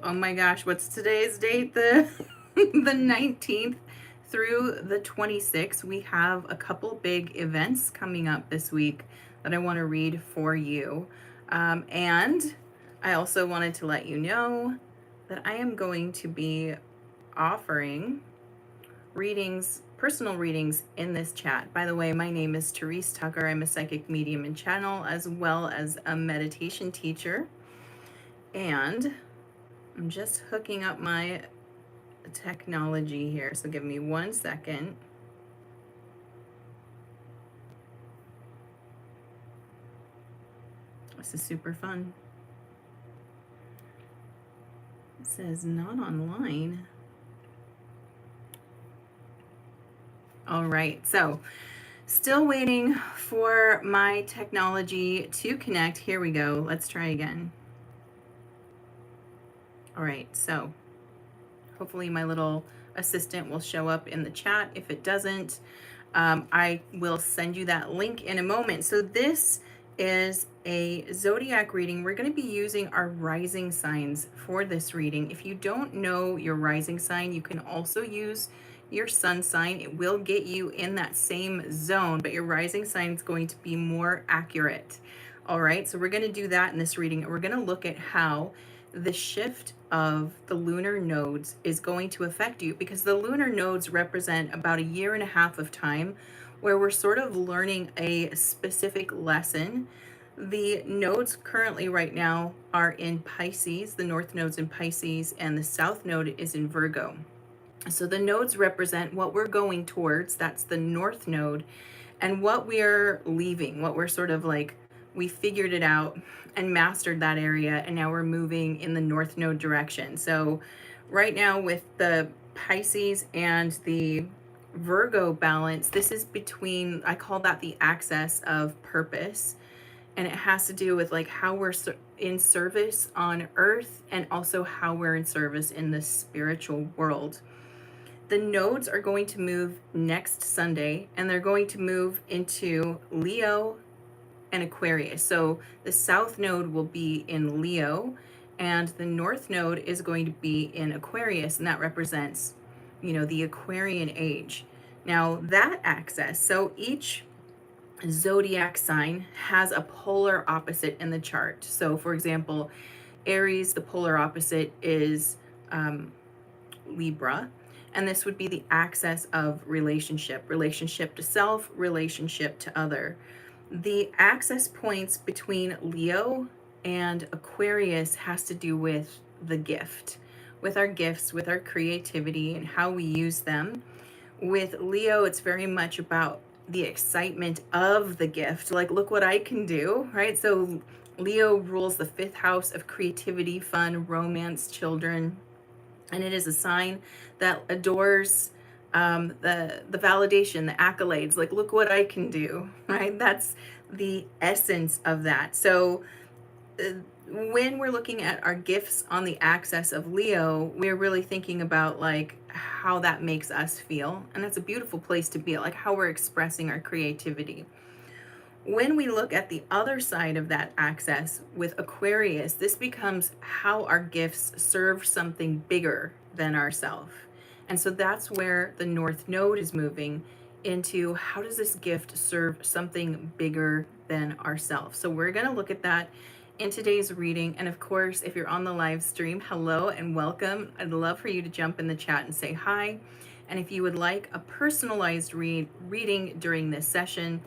Oh my gosh, what's today's date? The the 19th through the 26th. We have a couple big events coming up this week that I want to read for you. And I also wanted to let you know that I am going to be offering readings, personal readings in this chat. By the way, my name is Therese Tucker. I'm a psychic medium and channel as well as a meditation teacher. And I'm just hooking up my technology here, so give me 1 second. This is super fun. It says not online. All right, so still waiting for my technology to connect. Here we go. Let's try again. All right, so hopefully my little assistant will show up in the chat. If it doesn't, I will send you that link in a moment. So this is a zodiac reading. We're going to be using our rising signs for this reading. If you don't know your rising sign, you can also use your sun sign. It will get you in that same zone, but your rising sign is going to be more accurate. All right, so we're going to do that in this reading, and we're going to look at how the shift of the lunar nodes is going to affect you, because the lunar nodes represent about 1.5 years of time where we're sort of learning a specific lesson. The nodes currently right now are in Pisces, the north node's in Pisces, and the south node is in Virgo. So the nodes represent what we're going towards, that's the north node, and what we are leaving, what we're sort of like, we figured it out and mastered that area, and now we're moving in the north node direction. So right now with the Pisces and the Virgo balance, this is between, I call that the axis of purpose, and it has to do with like how we're in service on earth and also how we're in service in the spiritual world. The nodes are going to move next Sunday, and they're going to move into Leo and Aquarius. So the south node will be in Leo, and the north node is going to be in Aquarius, and that represents, you know, the Aquarian age. Now that axis, so each zodiac sign has a polar opposite in the chart. So for example, Aries, the polar opposite is Libra, and this would be the axis of relationship to self, relationship to other. The access points between Leo and Aquarius has to do with the gift, with our gifts, with our creativity and how we use them. With Leo, it's very much about the excitement of the gift. Like, look what I can do, right? So Leo rules the 5th house of creativity, fun, romance, children. And it is a sign that adores the validation, the accolades, like, look what I can do, right? That's the essence of that. So when we're looking at our gifts on the axis of Leo, we're really thinking about like how that makes us feel. And that's a beautiful place to be, like how we're expressing our creativity. When we look at the other side of that axis with Aquarius, this becomes how our gifts serve something bigger than ourselves. And so that's where the north node is moving into, how does this gift serve something bigger than ourselves? So we're going to look at that in today's reading. And of course, if you're on the live stream, hello and welcome. I'd love for you to jump in the chat and say hi. And if you would like a personalized reading during this session,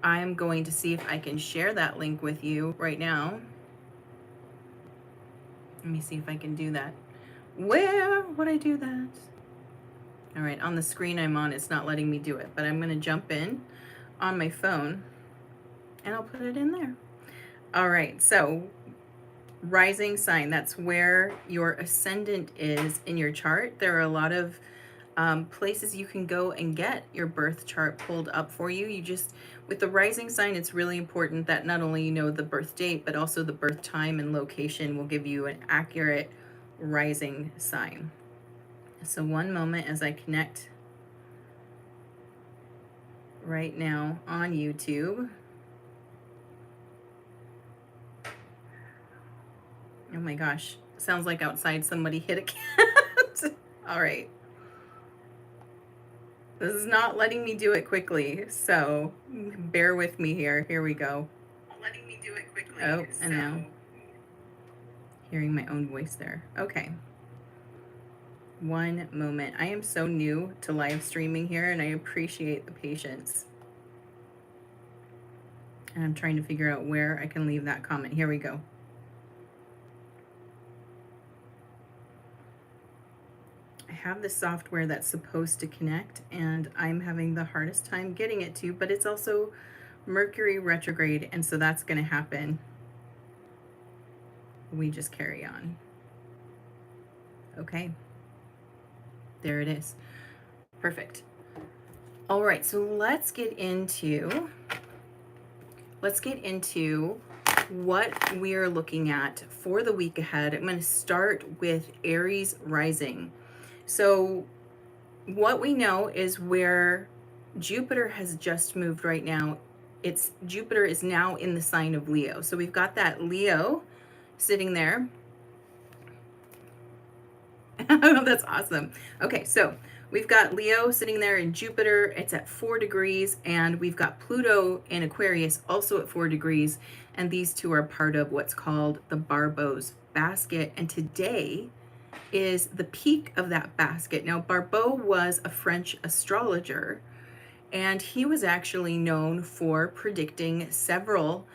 I'm going to see if I can share that link with you right now. Let me see if I can do that. Where would I do that? All right, on the screen I'm on, it's not letting me do it, but I'm going to jump in on my phone and I'll put it in there. All right, so rising sign, that's where your ascendant is in your chart. There are a lot of places you can go and get your birth chart pulled up for you. You just, with the rising sign, it's really important that not only you know the birth date, but also the birth time and location will give you an accurate rising sign. So one moment as I connect right now on YouTube. Oh my gosh, Sounds like outside somebody hit a cat. All right. This is not letting me do it quickly, so bear with me here. Here we go. Letting me do it quickly. Oh, and now hearing my own voice there. Okay. One moment. I am so new to live streaming here, and I appreciate the patience. And I'm trying to figure out where I can leave that comment. Here we go. I have the software that's supposed to connect, and I'm having the hardest time getting it to, but it's also Mercury retrograde, and so that's going to happen. We just carry on. Okay. There it is. Perfect. All right, so let's get into what we are looking at for the week ahead. I'm going to start with Aries rising. So what we know is where Jupiter has just moved right now. Jupiter is now in the sign of Leo. So we've got that Leo sitting there. That's awesome. Okay, so we've got Leo sitting there in Jupiter. It's at 4 degrees, and we've got Pluto in Aquarius also at 4 degrees. And these two are part of what's called the Barbeau's basket. And today is the peak of that basket. Now, Barbeau was a French astrologer, and he was actually known for predicting several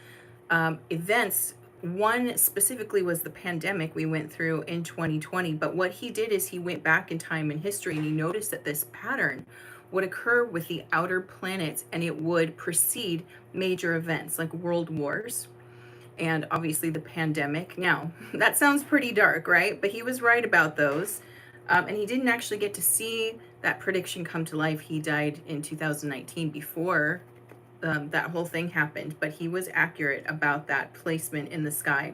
events. One specifically was the pandemic we went through in 2020. But what he did is he went back in time in history, and he noticed that this pattern would occur with the outer planets, and it would precede major events like world wars and obviously the pandemic. Now, that sounds pretty dark, right? But he was right about those. And he didn't actually get to see that prediction come to life. He died in 2019 before that whole thing happened, but he was accurate about that placement in the sky.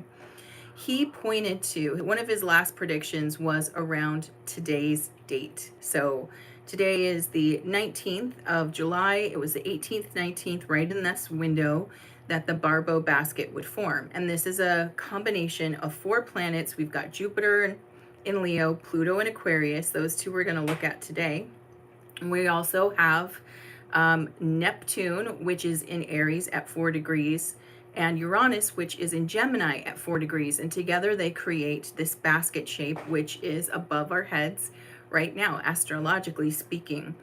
He pointed to, one of his last predictions was around today's date. So today is the 19th of July. It was the 18th, 19th, right in this window that the Barbeau basket would form. And this is a combination of 4 planets. We've got Jupiter in Leo, Pluto in Aquarius. Those two we're going to look at today. And we also have Neptune, which is in Aries at 4 degrees, and Uranus, which is in Gemini at 4 degrees. And together they create this basket shape, which is above our heads right now, astrologically speaking.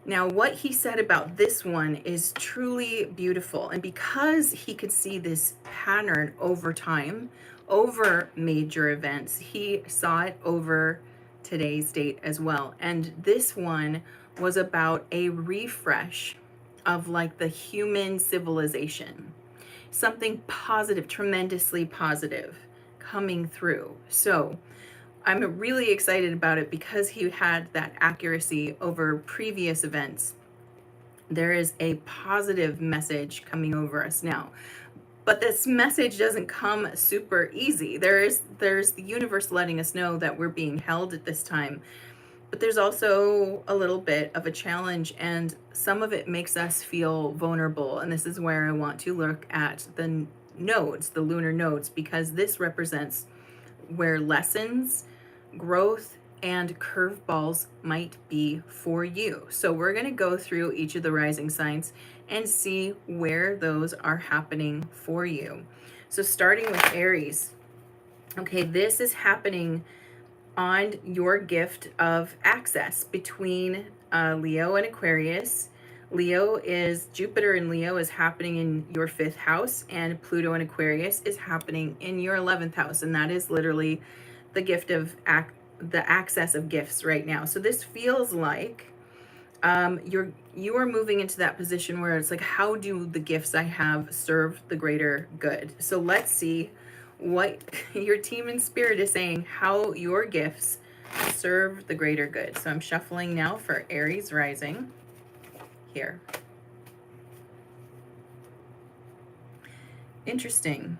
Now, what he said about this one is truly beautiful. And because he could see this pattern over time, over major events, he saw it over today's date as well. And this one was about a refresh of like the human civilization. Something positive, tremendously positive coming through. So I'm really excited about it because he had that accuracy over previous events. There is a positive message coming over us now. But this message doesn't come super easy. There's the universe letting us know that we're being held at this time. But there's also a little bit of a challenge, and some of it makes us feel vulnerable. And this is where I want to look at the nodes, the lunar nodes, because this represents where lessons, growth, and curveballs might be for you. So we're going to go through each of the rising signs and see where those are happening for you. So starting with Aries. Okay, this is happening on your gift of access between Leo and Aquarius. Jupiter in Leo is happening in your 5th house, and Pluto in Aquarius is happening in your 11th house. And that is literally the gift of the access of gifts right now. So this feels like you are moving into that position where it's like, how do the gifts I have serve the greater good? So let's see what your team in spirit is saying, how your gifts serve the greater good. So I'm shuffling now for Aries rising here. Interesting.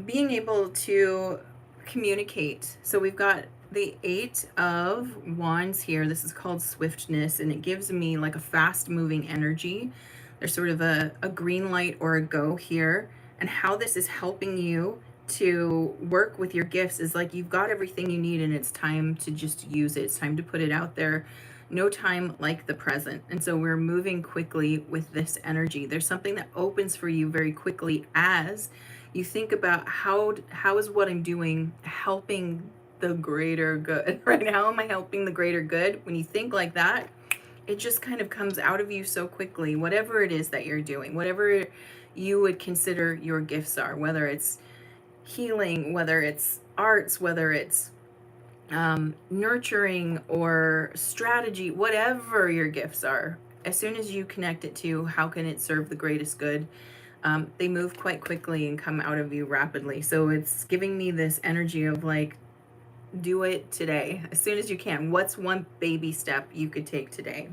Being able to communicate. So we've got the 8 of Wands here. This is called swiftness, and it gives me like a fast moving energy. There's sort of a green light or a go here. And how this is helping you to work with your gifts is like you've got everything you need and it's time to just use it. It's time to put it out there. No time like the present. And so we're moving quickly with this energy. There's something that opens for you very quickly as you think about how is what I'm doing helping the greater good, right? How am I helping the greater good? When you think like that, it just kind of comes out of you so quickly. Whatever it is that you're doing, whatever you would consider your gifts are, whether it's healing, whether it's arts, whether it's nurturing or strategy, whatever your gifts are, as soon as you connect it to how can it serve the greatest good, they move quite quickly and come out of you rapidly. So it's giving me this energy of like, do it today as soon as you can. What's one baby step you could take today?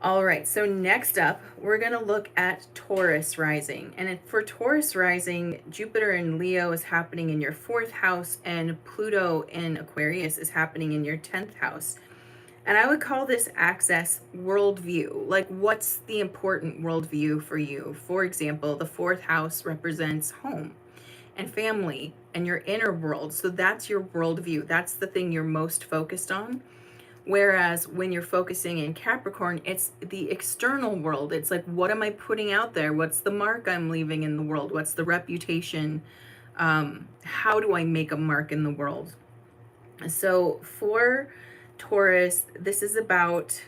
All right, so next up, we're going to look at Taurus rising. And for Taurus rising, Jupiter in Leo is happening in your 4th house, and Pluto in Aquarius is happening in your 10th house. And I would call this access worldview. Like, what's the important worldview for you? For example, the 4th house represents home and family and your inner world. So that's your worldview. That's the thing you're most focused on. Whereas when you're focusing in Capricorn, it's the external world. It's like, what am I putting out there? What's the mark I'm leaving in the world? What's the reputation? How do I make a mark in the world? So for Taurus, this is about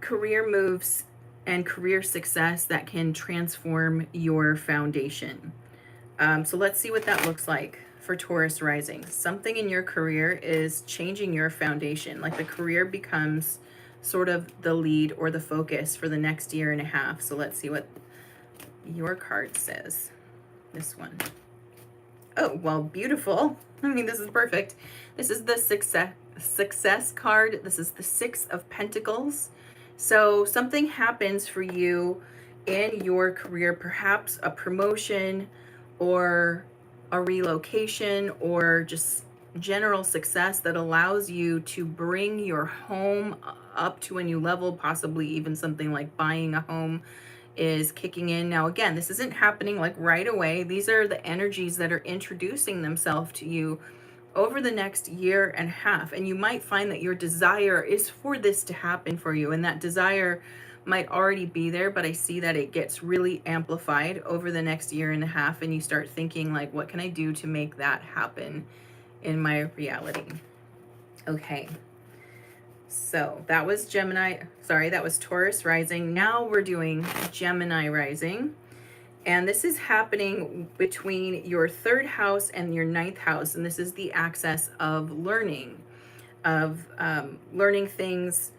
career moves and career success that can transform your foundation. So let's see what that looks like for Taurus rising. Something in your career is changing your foundation. Like the career becomes sort of the lead or the focus for the next year and a half. So let's see what your card says. This one. Oh, well, beautiful. I mean, this is perfect. This is the success card. This is the 6 of Pentacles. So something happens for you in your career, perhaps a promotion or a relocation or just general success that allows you to bring your home up to a new level, possibly even something like buying a home is kicking in. Now, again, this isn't happening like right away. These are the energies that are introducing themselves to you over the next year and a half. And you might find that your desire is for this to happen for you. And that desire might already be there, but I see that it gets really amplified over the next year and a half. And you start thinking like, what can I do to make that happen in my reality? Okay. So that was that was Taurus rising. Now we're doing Gemini rising. And this is happening between your 3rd house and your 9th house. And this is the axis of learning, learning things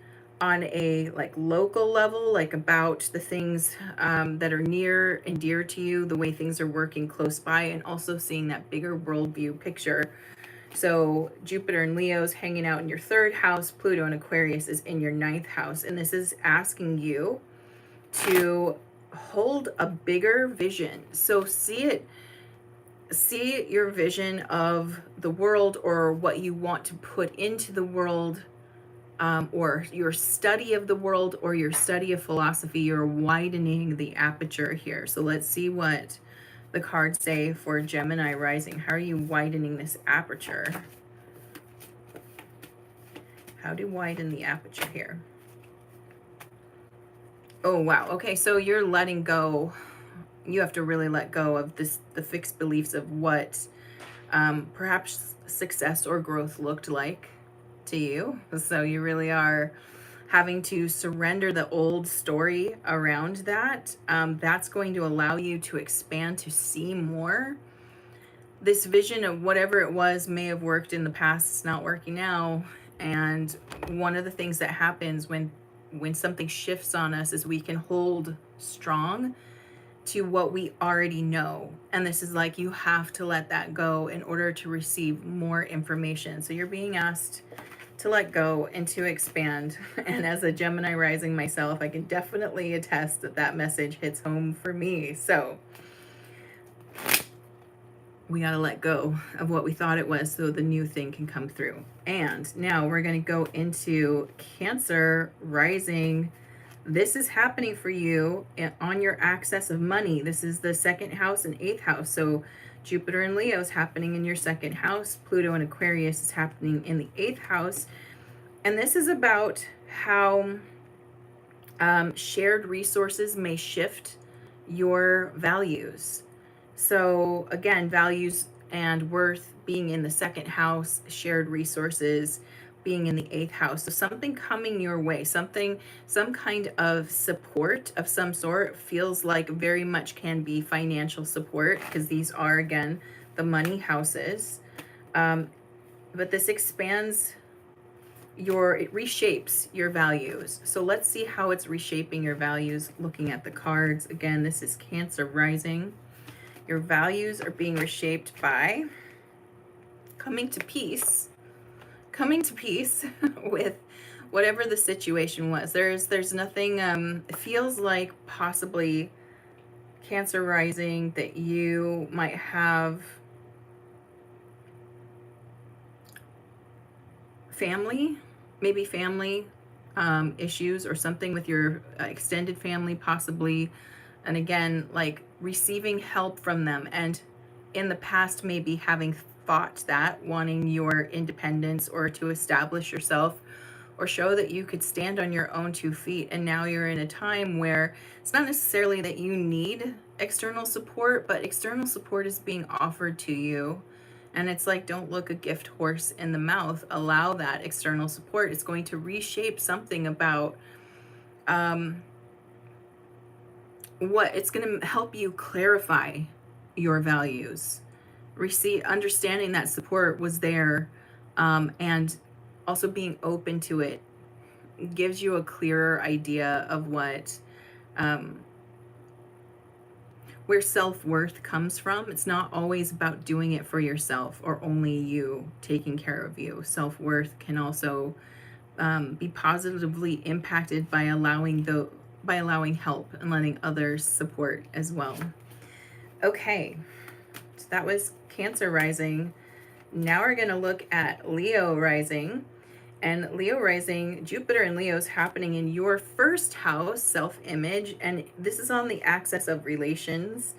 on a like local level, like about the things that are near and dear to you, the way things are working close by, and also seeing that bigger worldview picture. So Jupiter and Leo is hanging out in your 3rd house. Pluto and Aquarius is in your 9th house. And this is asking you to hold a bigger vision. So see your vision of the world or what you want to put into the world, or your study of the world or your study of philosophy. You're widening the aperture here. So let's see what the cards say for Gemini rising. How are you widening this aperture? How to widen the aperture here? Oh, wow. Okay, so you're letting go. You have to really let go of the fixed beliefs of what perhaps success or growth looked like to you. So you really are having to surrender the old story around that. That's going to allow you to expand, to see more. This vision of whatever it was may have worked in the past. It's not working now. And one of the things that happens when something shifts on us is we can hold strong to what we already know. And this is like, you have to let that go in order to receive more information. So you're being asked to let go and to expand. And as a Gemini rising myself, I can definitely attest that that message hits home for me. So we got to let go of what we thought it was so the new thing can come through. And now we're going to go into Cancer rising. This is happening for you on your access of money. This is the second house and eighth house. So Jupiter and Leo is happening in your second house. Pluto and Aquarius is happening in the eighth house. And this is about how shared resources may shift your values. So again, values and worth being in the second house, shared resources being in the eighth house. So something coming your way, some kind of support of some sort, feels like very much can be financial support, because these are, again, the money houses. But this expands it reshapes your values. So let's see how it's reshaping your values looking at the cards. Again, this is Cancer rising. Your values are being reshaped by coming to peace with whatever the situation was. There's nothing, it feels like possibly, Cancer rising, that you might have family issues or something with your extended family possibly. And again, like receiving help from them, and in the past maybe having fought that, wanting your independence or to establish yourself or show that you could stand on your own 2 feet. And now you're in a time where it's not necessarily that you need external support, but external support is being offered to you. And it's like, don't look a gift horse in the mouth. Allow that external support. It's going to reshape something about what it's going to help you clarify your values. Understanding that support was there, and also being open to it gives you a clearer idea of what where self-worth comes from. It's not always about doing it for yourself or only you taking care of you. Self-worth can also be positively impacted by allowing help and letting others support as well. Okay, so that was Cancer rising. Now we're going to look at Leo rising. And Leo rising, Jupiter and Leo is happening in your first house, self-image, and this is on the axis of relations,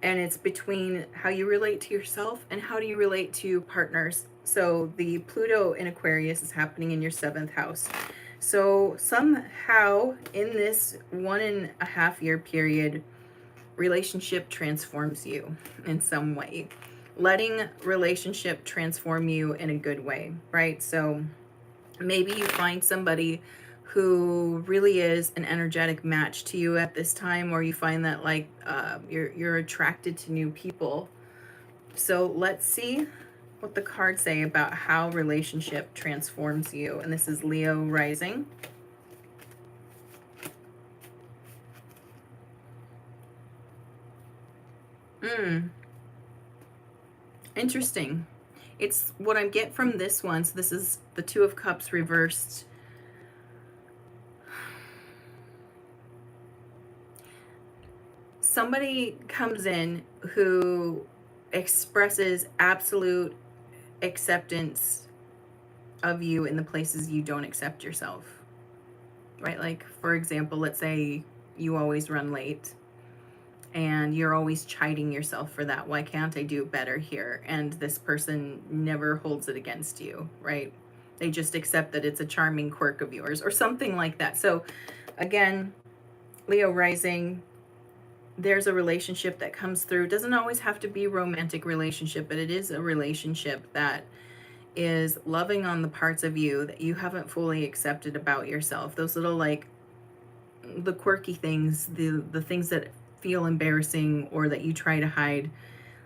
and it's between how you relate to yourself and how do you relate to partners. So the Pluto in Aquarius is happening in your 7th house. So somehow in this 1.5 year period, relationship transforms you in some way. Letting relationship transform you in a good way, right? So maybe you find somebody who really is an energetic match to you at this time, or you find that like you're attracted to new people. So let's see what the cards say about how relationship transforms you. And this is Leo rising. Interesting. It's what I get from this one. So this is the Two of Cups reversed. Somebody comes in who expresses absolute acceptance of you in the places you don't accept yourself, right? Like, for example, let's say you always run late and you're always chiding yourself for that. Why can't I do better here? And this person never holds it against you, right? They just accept that it's a charming quirk of yours or something like that. So again, Leo rising, there's a relationship that comes through. It doesn't always have to be a romantic relationship, but it is a relationship that is loving on the parts of you that you haven't fully accepted about yourself. Those little, like, the quirky things, the things that feel embarrassing or that you try to hide.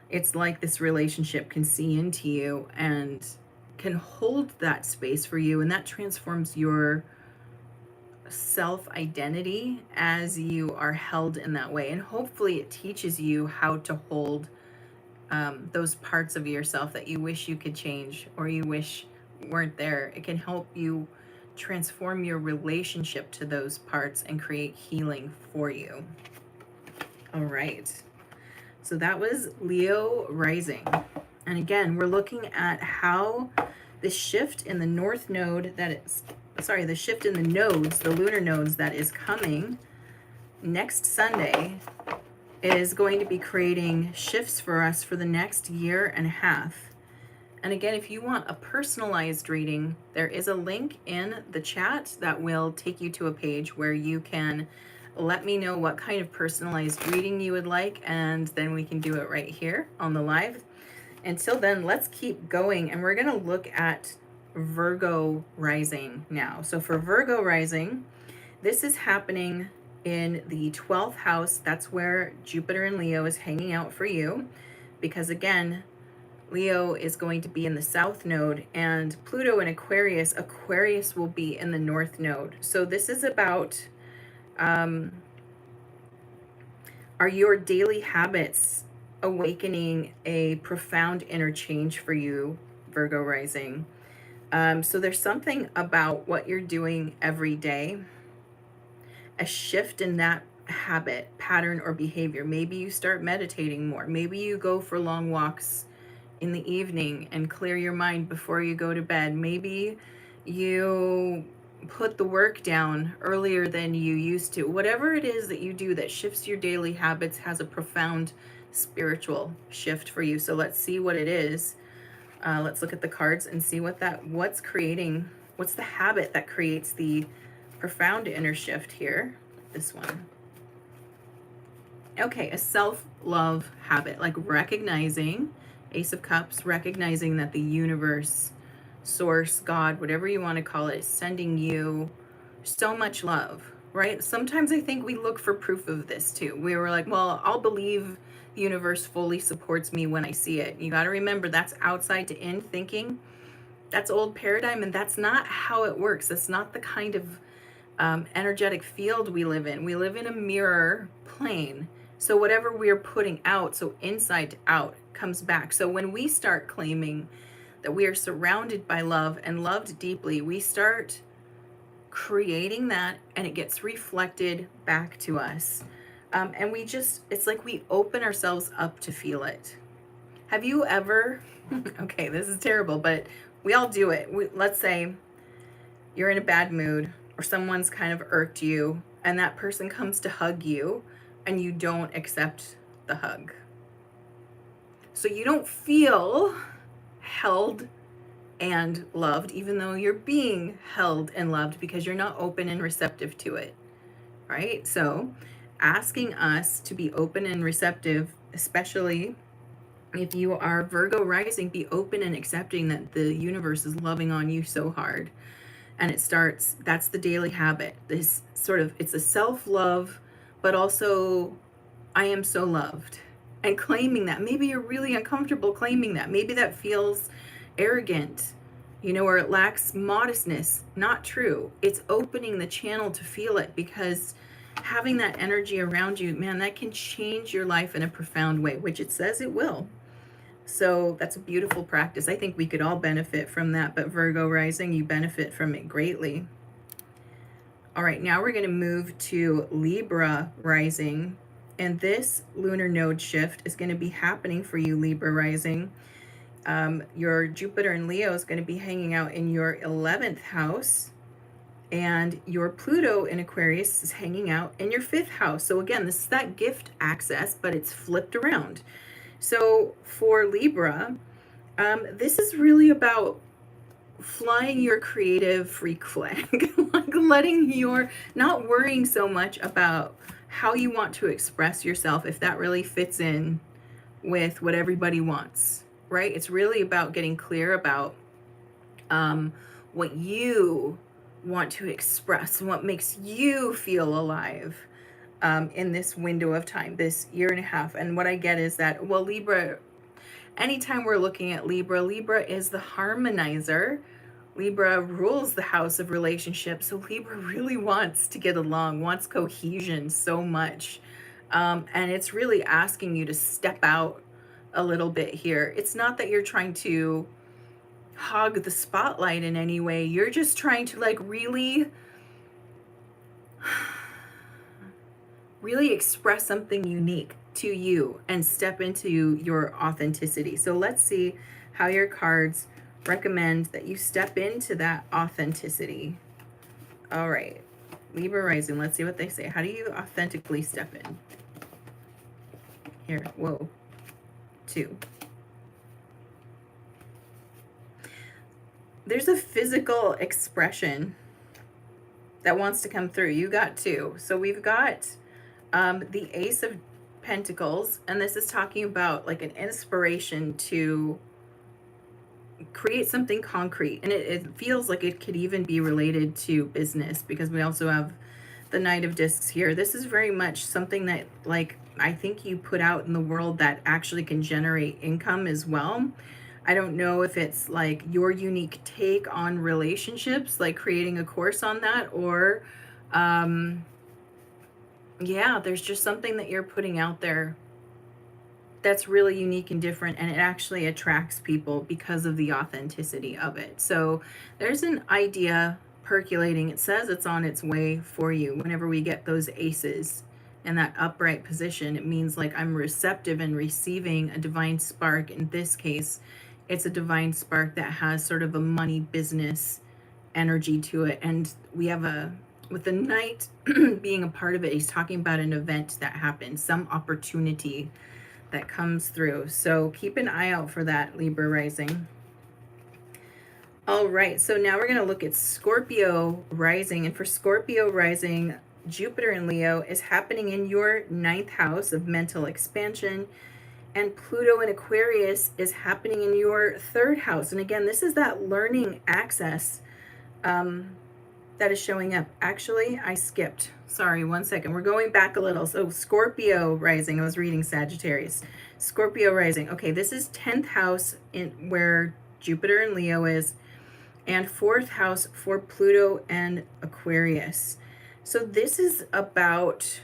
It's like this relationship can see into you and can hold that space for you, and that transforms your self-identity as you are held in that way. And hopefully it teaches you how to hold those parts of yourself that you wish you could change or you wish weren't there. It can help you transform your relationship to those parts and create healing for you. All right. So that was Leo rising. And again, we're looking at how the shift in the north node the shift in the nodes, the lunar nodes that is coming next Sunday is going to be creating shifts for us for the next year and a half. And again, if you want a personalized reading, there is a link in the chat that will take you to a page where you can let me know what kind of personalized reading you would like, and then we can do it right here on the live. Until then, let's keep going, and we're going to look at Virgo rising now. So for Virgo rising, this is happening in the 12th house. That's where Jupiter and Leo is hanging out for you, because again, Leo is going to be in the south node, and Pluto in Aquarius will be in the north node. So this is about are your daily habits awakening a profound inner change for you, Virgo rising. So there's something about what you're doing every day, a shift in that habit, pattern, or behavior. Maybe you start meditating more. Maybe you go for long walks in the evening and clear your mind before you go to bed. Maybe you put the work down earlier than you used to. Whatever it is that you do that shifts your daily habits has a profound spiritual shift for you. So let's see what it is. Let's look at the cards and see what's the habit that creates the profound inner shift here. This one. Okay, a self-love habit, like recognizing, Ace of Cups, recognizing that the universe, source, God, whatever you want to call it, is sending you so much love, right? Sometimes I think we look for proof of this too. We were like, well, I'll believe the universe fully supports me when I see it. You got to remember that's outside to in thinking. That's old paradigm, and that's not how it works. That's not the kind of energetic field we live in. We live in a mirror plane. So whatever we're putting out, so inside to out, comes back. So when we start claiming that we are surrounded by love and loved deeply, we start creating that, and it gets reflected back to us. And it's like we open ourselves up to feel it. Have you ever, okay, this is terrible, but we all do it. Let's say you're in a bad mood, or someone's kind of irked you, and that person comes to hug you, and you don't accept the hug. So you don't feel held and loved, even though you're being held and loved, because you're not open and receptive to it, right? So asking us to be open and receptive, especially if you are Virgo rising, be open and accepting that the universe is loving on you so hard. And that's the daily habit. This sort of, it's a self-love, but also I am so loved. And claiming that. Maybe you're really uncomfortable claiming that. Maybe that feels arrogant, or it lacks modestness. Not true. It's opening the channel to feel it, because having that energy around you, man, that can change your life in a profound way, which it says it will. So that's a beautiful practice. I think we could all benefit from that, but Virgo rising, you benefit from it greatly. All right, now we're going to move to Libra rising, and this lunar node shift is going to be happening for you, Libra rising. Your Jupiter and Leo is going to be hanging out in your 11th house, and your Pluto in Aquarius is hanging out in your 5th house. So again, this is that gift access, but it's flipped around. So for Libra, this is really about flying your creative freak flag, like not worrying so much about how you want to express yourself, if that really fits in with what everybody wants, right? It's really about getting clear about what you want to express and what makes you feel alive in this window of time, this year and a half. And what I get is that, well, Libra, anytime we're looking at Libra, Libra is the harmonizer. Libra rules the house of relationships. So Libra really wants to get along, wants cohesion so much. And it's really asking you to step out a little bit here. It's not that you're trying to hog the spotlight in any way. You're just trying to really really express something unique to you and step into your authenticity. So let's see how your cards recommend that you step into that authenticity. All right, Libra rising, let's see what they say. How do you authentically step in? Here, whoa, 2. There's a physical expression that wants to come through. You got 2. So we've got the Ace of Pentacles, and this is talking about like an inspiration to create something concrete. And it feels like it could even be related to business, because we also have the Knight of Discs here. This is very much something that, like, I think you put out in the world that actually can generate income as well. I don't know if it's like your unique take on relationships, like creating a course on that, or yeah, there's just something that you're putting out there that's really unique and different, and it actually attracts people because of the authenticity of it. So there's an idea percolating. It says it's on its way for you. Whenever we get those aces in that upright position, it means like I'm receptive and receiving a divine spark. In this case, it's a divine spark that has sort of a money business energy to it. And we have with the Knight being a part of it, he's talking about an event that happened, some opportunity that comes through. So keep an eye out for that, Libra rising. All right, so now we're going to look at Scorpio rising. And for Scorpio rising, Jupiter in Leo is happening in your 9th house of mental expansion, and Pluto in Aquarius is happening in your 3rd house. And again, this is that learning access that is showing up. Actually, I skipped. Sorry, one second. We're going back a little. So Scorpio rising. I was reading Sagittarius. Scorpio rising. Okay, this is 10th house in where Jupiter and Leo is, and 4th house for Pluto and Aquarius. So this is about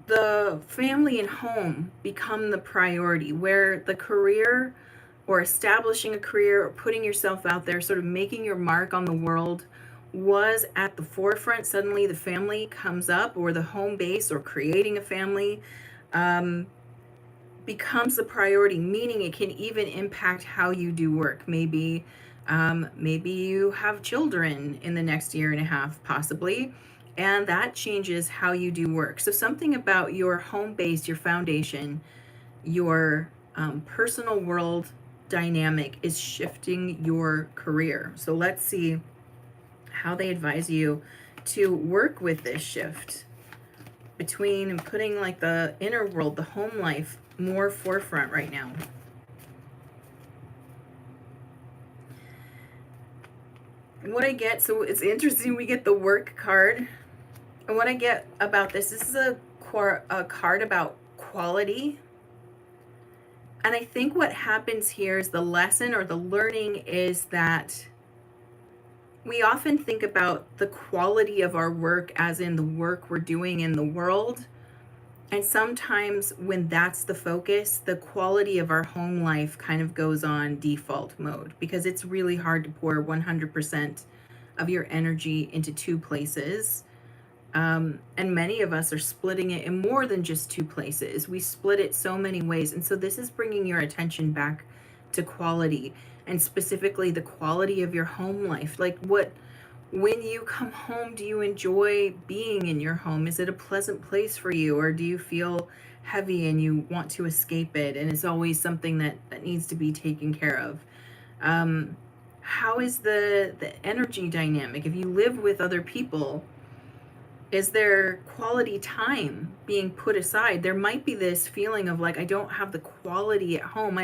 the family and home become the priority, where the career or establishing a career or putting yourself out there, sort of making your mark on the world, was at the forefront. Suddenly the family comes up, or the home base, or creating a family becomes the priority, meaning it can even impact how you do work. Maybe you have children in the next year and a half, possibly, and that changes how you do work. So something about your home base, your foundation, your personal world dynamic is shifting your career. So let's see how they advise you to work with this shift between putting like the inner world, the home life, more forefront right now. What I get, so it's interesting, we get the work card. And what I get about this is a card about quality. And I think what happens here is the lesson or the learning is that we often think about the quality of our work as in the work we're doing in the world. And sometimes when that's the focus, the quality of our home life kind of goes on default mode, because it's really hard to pour 100% of your energy into 2 places. And many of us are splitting it in more than just 2 places. We split it so many ways. And so this is bringing your attention back to quality, and specifically the quality of your home life. Like, when you come home, do you enjoy being in your home? Is it a pleasant place for you, or do you feel heavy and you want to escape it, and it's always something that needs to be taken care of? How is the energy dynamic? If you live with other people, is there quality time being put aside? There might be this feeling of like, I don't have the quality at home.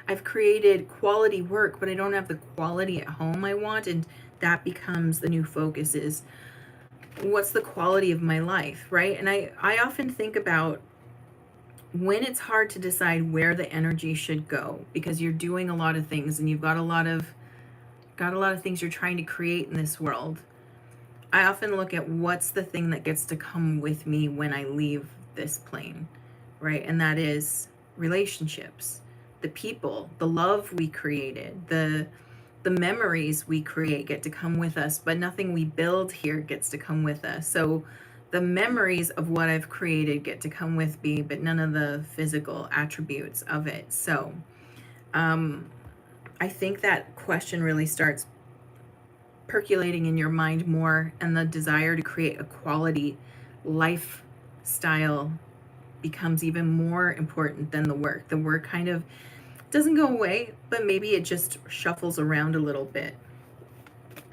I've created quality work, but I don't have the quality at home I want. And that becomes the new focus, is what's the quality of my life, right? And I often think about when it's hard to decide where the energy should go, because you're doing a lot of things and you've got a lot of things you're trying to create in this world. I often look at what's the thing that gets to come with me when I leave this plane, right? And that is relationships, the people, the love we created, the memories we create get to come with us, but nothing we build here gets to come with us. So the memories of what I've created get to come with me, but none of the physical attributes of it. So I think that question really starts percolating in your mind more, and the desire to create a quality lifestyle becomes even more important than the work. The work kind of doesn't go away, but maybe it just shuffles around a little bit.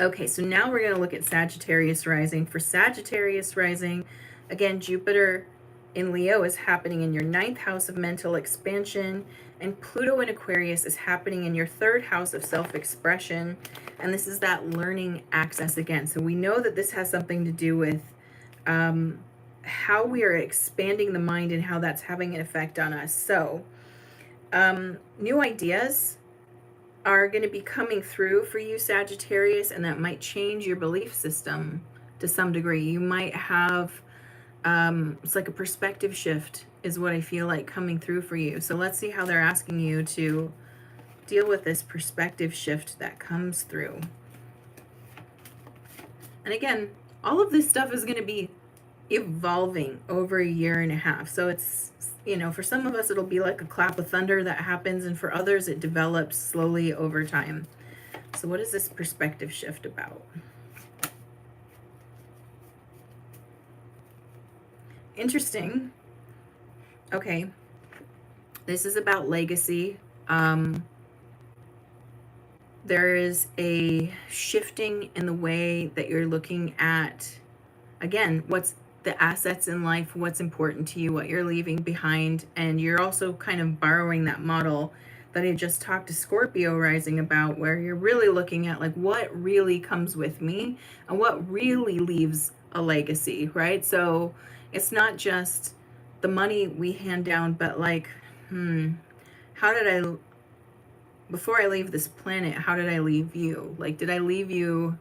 Okay, so now we're going to look at Sagittarius rising. For Sagittarius rising, again, Jupiter in Leo is happening in your 9th house of mental expansion, and Pluto in Aquarius is happening in your 3rd house of self-expression. And this is that learning access again. So we know that this has something to do with how we are expanding the mind and how that's having an effect on us. So new ideas are going to be coming through for you, Sagittarius, and that might change your belief system to some degree. You might have, it's like a perspective shift is what I feel like coming through for you. So let's see how they're asking you to deal with this perspective shift that comes through. And again, all of this stuff is going to be evolving over a year and a half. So it's, you know, for some of us, it'll be like a clap of thunder that happens. And for others, it develops slowly over time. So what is this perspective shift about? Interesting. Okay. This is about legacy. There is a shifting in the way that you're looking at, again, what's the assets in life, what's important to you, what you're leaving behind. And you're also kind of borrowing that model that I just talked to Scorpio rising about, where you're really looking at like what really comes with me and what really leaves a legacy, right? So it's not just the money we hand down, but like, how did I, before I leave this planet, how did I leave you? Like, did I leave you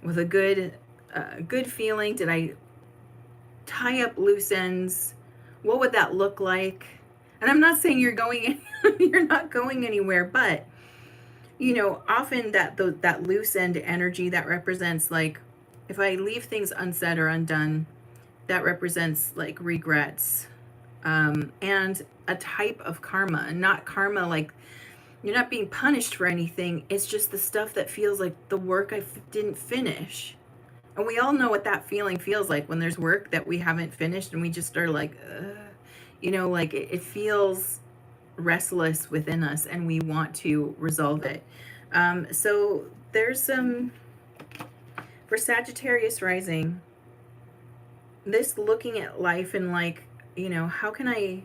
with a good feeling? Did I tie up loose ends? What would that look like? And I'm not saying you're going, you're not going anywhere, but you know, often that loose end energy that represents like, if I leave things unsaid or undone, that represents like regrets, and a type of karma. Not karma like you're not being punished for anything. It's just the stuff that feels like the work I didn't finish. And we all know what that feeling feels like when there's work that we haven't finished and we just are like, you know, like it feels restless within us and we want to resolve it. So there's some, for Sagittarius rising, this looking at life and like, you know, how can I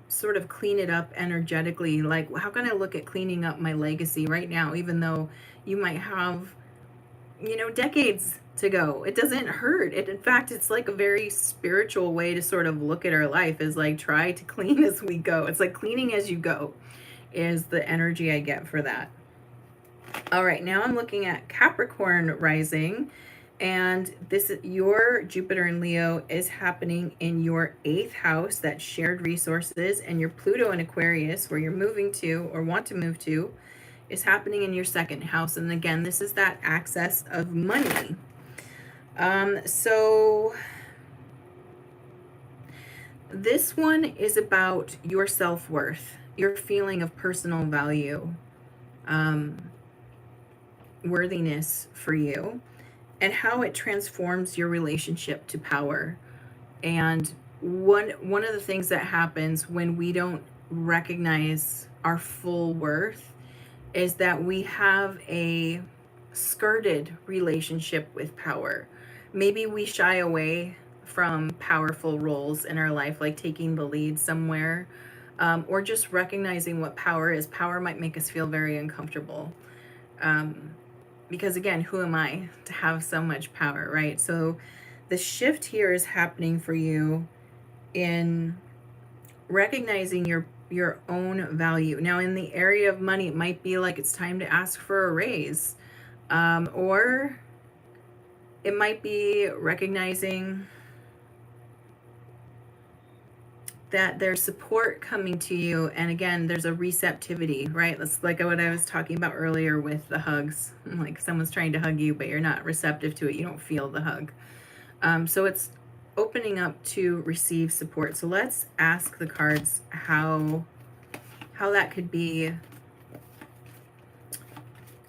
sort of clean it up energetically? Like, how can I look at cleaning up my legacy right now, even though you might have, you know, decades to go? It doesn't hurt. In fact, it's like a very spiritual way to sort of look at our life, is like try to clean as we go. It's like cleaning as you go is the energy I get for that. All right, now I'm looking at Capricorn rising, and this is your Jupiter in Leo is happening in your 8th house, that's shared resources, and your Pluto in Aquarius, where you're moving to or want to move to, is happening in your 2nd house. And again, this is that access of money. So this one is about your self-worth, your feeling of personal value, worthiness for you, and how it transforms your relationship to power. And one of the things that happens when we don't recognize our full worth is that we have a skirted relationship with power. Maybe we shy away from powerful roles in our life, like taking the lead somewhere, or just recognizing what power is. Power might make us feel very uncomfortable. Because again, who am I to have so much power, right? So the shift here is happening for you in recognizing your own value. Now, in the area of money, it might be like it's time to ask for a raise, or it might be recognizing that there's support coming to you. And again, there's a receptivity, right? That's like what I was talking about earlier with the hugs. Like someone's trying to hug you, but you're not receptive to it. You don't feel the hug. So it's opening up to receive support. So let's ask the cards how that could be,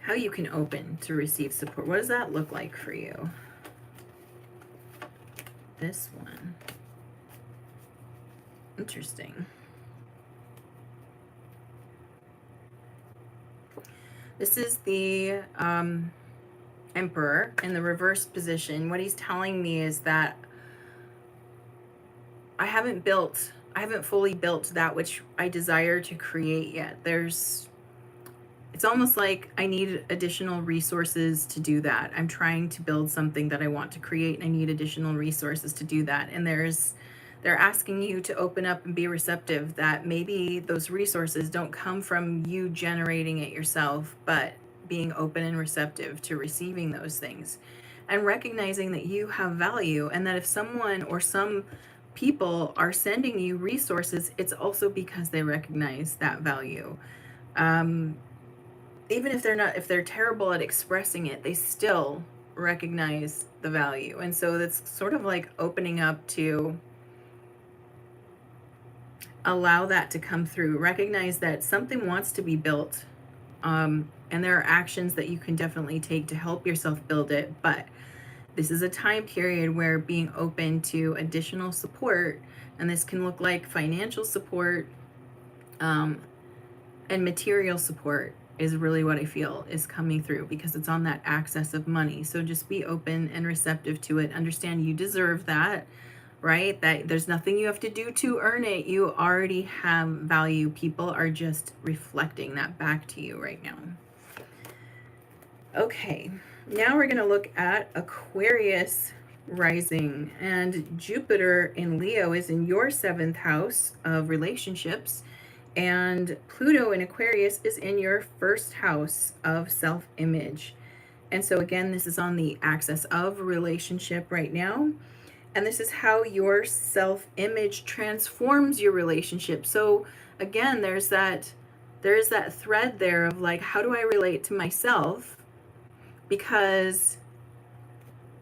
how you can open to receive support. What does that look like for you? This one. Interesting. This is the Emperor in the reverse position. What he's telling me is that I haven't fully built that which I desire to create yet. It's almost like I need additional resources to do that. I'm trying to build something that I want to create, and I need additional resources to do that. And they're asking you to open up and be receptive, that maybe those resources don't come from you generating it yourself, but being open and receptive to receiving those things, and recognizing that you have value, and that if someone or some people are sending you resources, it's also because they recognize that value. Even if they're terrible at expressing it, they still recognize the value. And so that's sort of like opening up to allow that to come through. Recognize that something wants to be built, and there are actions that you can definitely take to help yourself build it. But this is a time period where being open to additional support, and this can look like financial support and material support, is really what I feel is coming through, because it's on that access of money. So just be open and receptive to it. Understand you deserve that, right? That there's nothing you have to do to earn it. You already have value. People are just reflecting that back to you right now. Okay, now we're going to look at Aquarius rising, and Jupiter in Leo is in your 7th house of relationships, and Pluto in Aquarius is in your 1st house of self-image. And so again, this is on the axis of relationship right now. And this is how your self-image transforms your relationship. So again, there's that thread there of like, how do I relate to myself? Because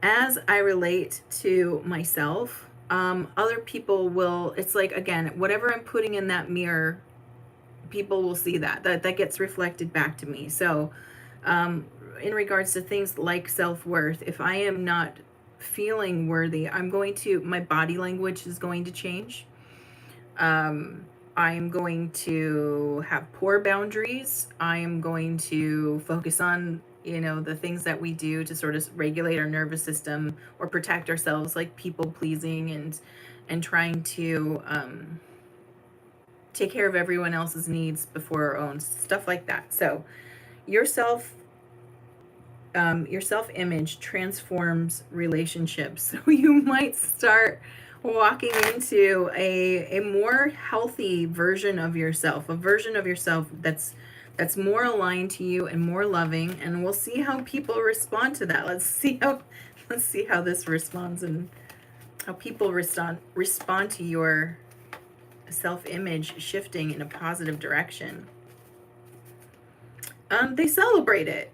as I relate to myself, other people will, it's like, again, whatever I'm putting in that mirror, people will see that gets reflected back to me. So in regards to things like self-worth, if I am not feeling worthy, my body language is going to change. I'm going to have poor boundaries. I am going to focus on, the things that we do to sort of regulate our nervous system or protect ourselves, like people pleasing and trying to take care of everyone else's needs before our own, stuff like that. So your self-image transforms relationships. So you might start walking into a more healthy version of yourself, a version of yourself that's more aligned to you and more loving. And we'll see how people respond to that. Let's see how this responds, and how people respond to your self-image shifting in a positive direction. They celebrate it.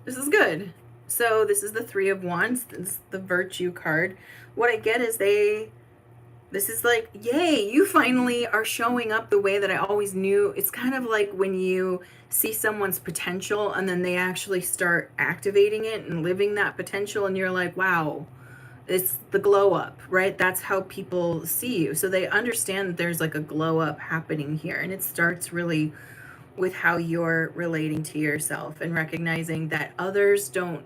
This is good. So this is the 3 of Wands. This is the Virtue card. What I get is this is like, yay, you finally are showing up the way that I always knew. It's kind of like when you see someone's potential and then they actually start activating it and living that potential, and you're like, wow, it's the glow up, right? That's how people see you. So they understand that there's like a glow up happening here, and it starts really with how you're relating to yourself and recognizing that others don't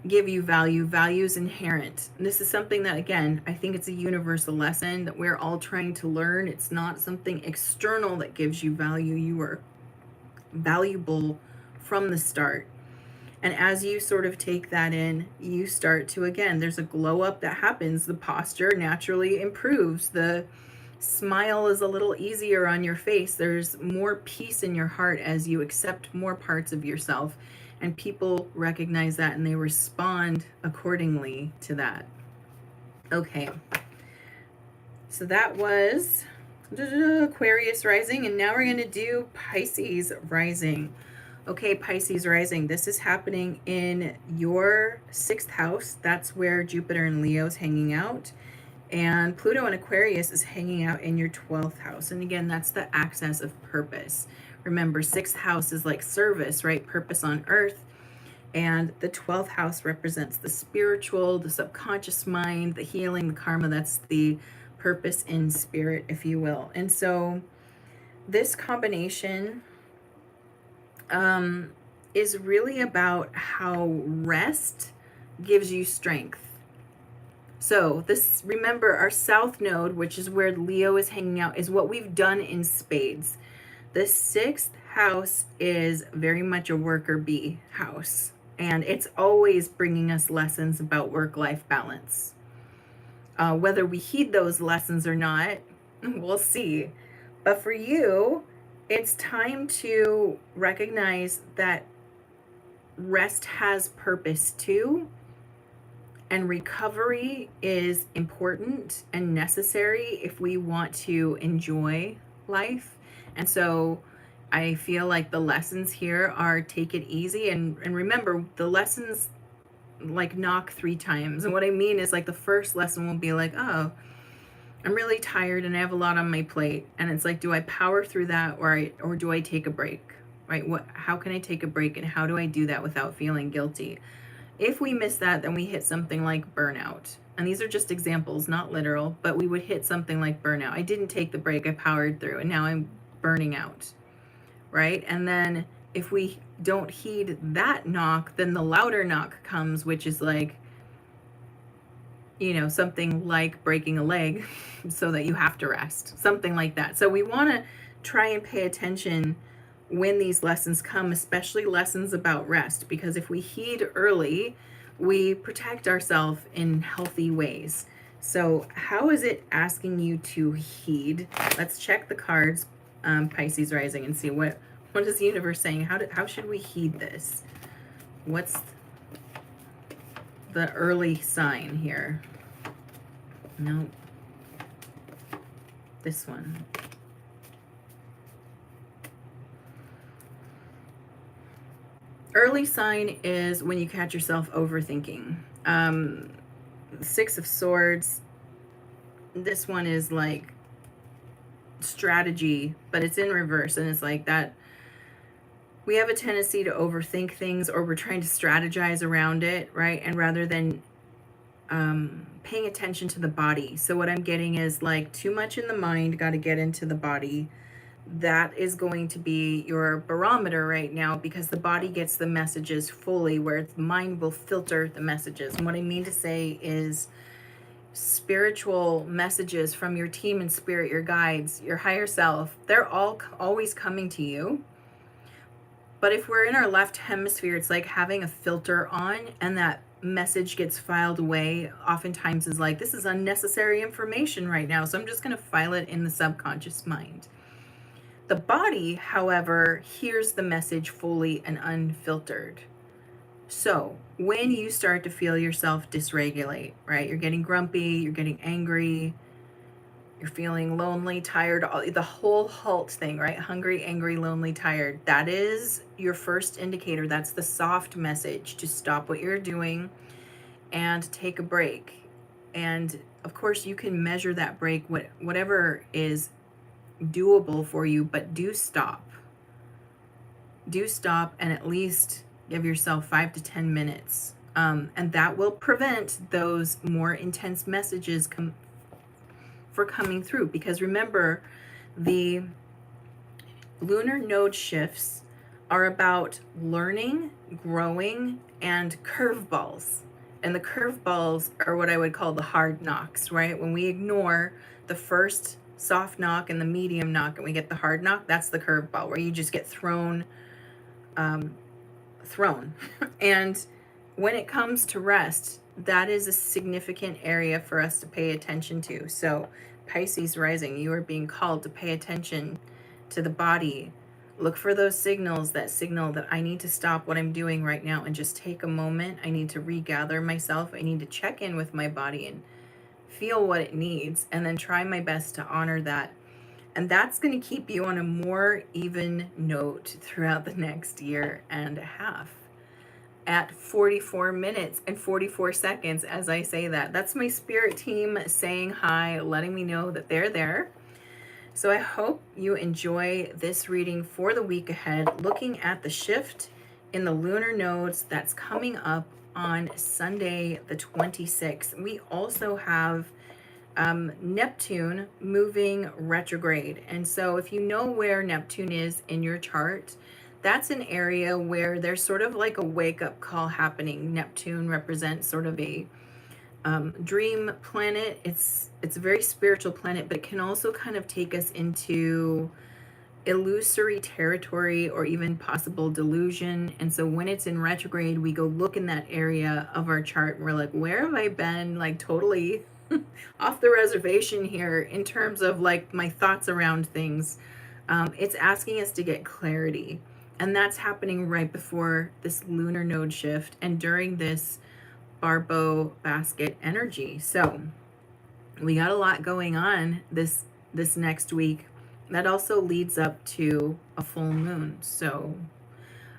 give you value. Value is inherent. And this is something that, again, I think it's a universal lesson that we're all trying to learn. It's not something external that gives you value. You are valuable from the start. And as you sort of take that in, you start to, again, there's a glow up that happens. The posture naturally improves. The smile is a little easier on your face. There's more peace in your heart as you accept more parts of yourself. And people recognize that and they respond accordingly to that. Okay. So that was Aquarius rising. And now we're going to do Pisces rising. Okay, Pisces rising. This is happening in your 6th house. That's where Jupiter and Leo is hanging out. And Pluto in Aquarius is hanging out in your 12th house. And again, that's the axis of purpose. Remember, 6th house is like service, right? Purpose on earth. And the 12th house represents the spiritual, the subconscious mind, the healing, the karma. That's the purpose in spirit, if you will. And so this combination is really about how rest gives you strength. So this, remember, our south node, which is where Leo is hanging out, is what we've done in spades. The 6th house is very much a worker bee house, and it's always bringing us lessons about work-life balance. Whether we heed those lessons or not, we'll see. But for you, it's time to recognize that rest has purpose too, and recovery is important and necessary if we want to enjoy life. And so I feel like the lessons here are take it easy, and remember, the lessons like knock 3 times. And what I mean is, like, the first lesson will be like, oh, I'm really tired and I have a lot on my plate. And it's like, do I power through that, or do I take a break? Right? How can I take a break, and how do I do that without feeling guilty? If we miss that, then we hit something like burnout. And these are just examples, not literal, but we would hit something like burnout. I didn't take the break, I powered through, and now I'm burning out, right? And then if we don't heed that knock, then the louder knock comes, which is like, something like breaking a leg so that you have to rest, something like that. So we want to try and pay attention when these lessons come, especially lessons about rest, because if we heed early, we protect ourselves in healthy ways. So how is it asking you to heed? Let's check the cards, Pisces rising, and see what is the universe saying. How should we heed this? What's the early sign here? Nope. This one. Early sign is when you catch yourself overthinking. 6 of Swords. This one is like strategy, but it's in reverse, and it's like that we have a tendency to overthink things, or we're trying to strategize around it, right? And rather than paying attention to the body. So what I'm getting is like too much in the mind, got to get into the body. That is going to be your barometer right now, because the body gets the messages fully, where the mind will filter the messages. And what I mean to say is spiritual messages from your team and spirit, your guides, your higher self, they're all always coming to you. But if we're in our left hemisphere, it's like having a filter on, and that message gets filed away. Oftentimes is like, this is unnecessary information right now, so I'm just going to file it in the subconscious mind. The body, however, hears the message fully and unfiltered. So when you start to feel yourself dysregulate, right? You're getting grumpy, you're getting angry, you're feeling lonely, tired, the whole halt thing, right? Hungry, angry, lonely, tired. That is your first indicator. That's the soft message to stop what you're doing and take a break. And of course, you can measure that break, whatever is doable for you, but do stop. Do stop, and at least give yourself 5 to 10 minutes. And that will prevent those more intense messages for coming through. Because remember, the lunar node shifts are about learning, growing, and curveballs. And the curveballs are what I would call the hard knocks, right? When we ignore the first soft knock and the medium knock, and we get the hard knock, that's the curveball, where you just get thrown. And when it comes to rest, that is a significant area for us to pay attention to. So Pisces rising, you are being called to pay attention to the body. Look for those signals that signal that I need to stop what I'm doing right now and just take a moment. I need to regather myself. I need to check in with my body and feel what it needs, and then try my best to honor that. And that's going to keep you on a more even note throughout the next year and a half. at 44 minutes and 44 seconds as I say that. That's my spirit team saying hi, letting me know that they're there. So I hope you enjoy this reading for the week ahead, looking at the shift in the lunar nodes that's coming up on Sunday the 26th. We also have Neptune moving retrograde. And so if you know where Neptune is in your chart, that's an area where there's sort of like a wake-up call happening. Neptune represents sort of a dream planet. It's a very spiritual planet, but it can also kind of take us into illusory territory or even possible delusion. And so when it's in retrograde, we go look in that area of our chart and we're like, where have I been like totally off the reservation here in terms of like my thoughts around things? It's asking us to get clarity. And that's happening right before this lunar node shift and during this Barbo basket energy. So we got a lot going on this next week. That also leads up to a full moon. So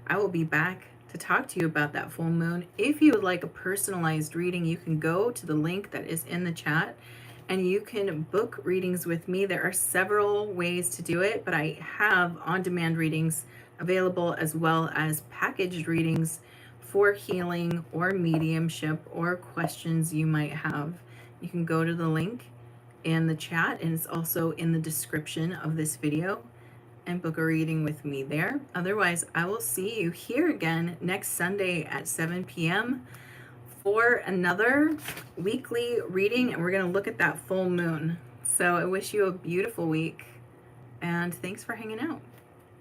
I will be back to talk to you about that full moon. If you would like a personalized reading, you can go to the link that is in the chat and you can book readings with me. There are several ways to do it, but I have on-demand readings available as well as packaged readings for healing or mediumship or questions you might have. You can go to the link in the chat, and it's also in the description of this video, and book a reading with me there. Otherwise, I will see you here again next Sunday at 7 p.m. for another weekly reading, and we're going to look at that full moon. So I wish you a beautiful week, and thanks for hanging out.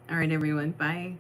All right, everyone. Bye.